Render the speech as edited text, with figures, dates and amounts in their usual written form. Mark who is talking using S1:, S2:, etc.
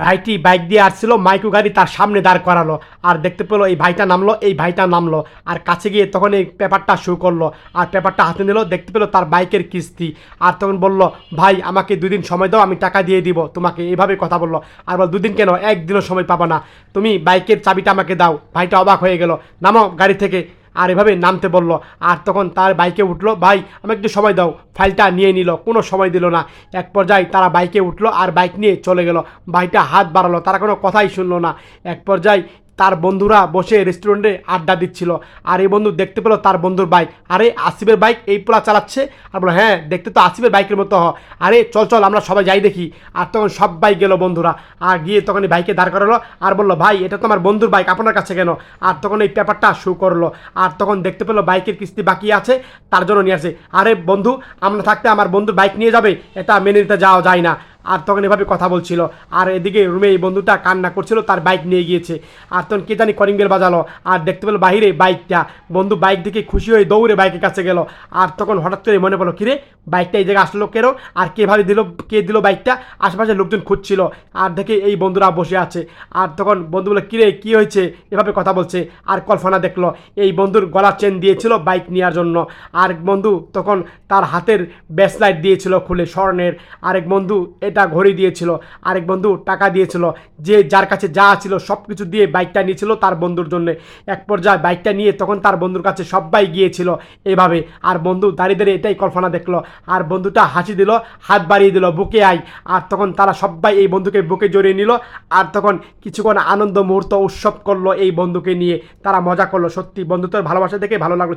S1: ভাইটি বাইক দিয়ে আসছিল, মাইক্রো গাড়ি তার সামনে দাঁড় করালো। আর দেখতে পেলো এই ভাইটা নামলো, এই ভাইটা নামলো। আর কাছে গিয়ে তখন এই পেপারটা শো করলো। আর পেপারটা হাতে নিল, দেখতে পেলো তার বাইকের কিস্তি। আর তখন বলল, ভাই আমাকে 2 দিন সময় দাও, আমি টাকা দিয়ে দিব তোমাকে। এইভাবে কথা বললো। আর বল, 2 দিন কেন, 1 দিনও সময় পাবা না, তুমি বাইকের চাবিটা আমাকে দাও। ভাইটা অবাক হয়ে গেল, নামো গাড়ি থেকে। আর এভাবে নামতে বলল। আর তখন তার বাইকে উঠলো, ভাই আমাকে একটু সময় দাও। ফাইলটা নিয়ে নিল, কোনো সময় দিল না। এক পর্যায়ে তারা বাইকে উঠলো আর বাইক নিয়ে চলে গেল। ভাইটা হাত বাড়ালো, তারা কোনো কথাই শুনলো না। এক পর্যায়ে তার বন্ধুরা বসে রেস্টুরেন্টে আড্ডা দিচ্ছিল। আর এই বন্ধু দেখতে পেলো তার বন্ধুর বাইক। আরে আসিফের বাইক এই পোলা চালাচ্ছে। আর বলো, হ্যাঁ দেখতে তো আসিফের বাইকের মতো আরে চল চল আমরা সবাই যাই দেখি। আর তখন সবাই গেল বন্ধুরা। আর গিয়ে তখন এই বাইকে দাঁড় করালো। আর বললো, ভাই এটা তো আমার বন্ধুর বাইক, আপনার কাছে কেন? আর তখন এই পেপারটা শো করলো। আর তখন দেখতে পেলো বাইকের কিস্তি বাকি আছে, তার জন্য নিয়ে আসে। আরে বন্ধু, আমরা থাকতে আমার বন্ধুর বাইক নিয়ে যাবে, এটা মেনে নিতে যাওয়া যায় না। আর তখন এভাবে কথা বলছিল। আর এদিকে রুমে এই বন্ধুটা কান্না করছিল, তার বাইক নিয়ে গিয়েছে। আর তখন কে জানি কলিং বেল বাজালো। আর দেখতে পেলো বাহিরে বাইকটা। বন্ধু বাইক দেখে খুশি হয়ে দৌড়ে বাইকের কাছে গেল। আর তখন হঠাৎ করে মনে পড়লো, কিরে বাইকটা এই জায়গায় আসলো কেন? আর কে দিল বাইকটা? আশেপাশে লোকজন খুঁজছিল। আর দেখে এই বন্ধুরা বসে আছে। আর তখন বন্ধু বলে, কিরে কি হয়েছে? এভাবে কথা বলছে। আর কল্পনা দেখলো এই বন্ধুর গলার চেন দিয়েছিল বাইক নেওয়ার জন্য। আর বন্ধু তখন তার হাতের ব্রেসলাইট দিয়েছিল খুলে স্বর্ণের। আরেক বন্ধু এটা ঘড়ি দিয়েছিল। আরেক বন্ধু টাকা দিয়েছিল। যে যার কাছে যা ছিল সব কিছু দিয়ে বাইকটা নিয়েছিল তার বন্ধুর জন্য। এক পর্যায়ে বাইকটা নিয়ে তখন তার বন্ধুর কাছে সবাই গিয়েছিল এইভাবে। আর বন্ধু দাঁড়িয়ে দাঁড়িয়ে এটাই কল্পনা দেখলো। আর বন্ধুটা হাসি দিল, হাত বাড়িয়ে দিল, বুকে আই। আর তখন তারা সবাই এই বন্ধুকে বুকে জড়িয়ে নিল। আর তখন কিছুক্ষণ আনন্দ মুহূর্ত উৎসব করলো এই বন্ধুকে নিয়ে। তারা মজা করলো। সত্যি বন্ধুত্বের ভালোবাসা দেখে ভালো লাগলো।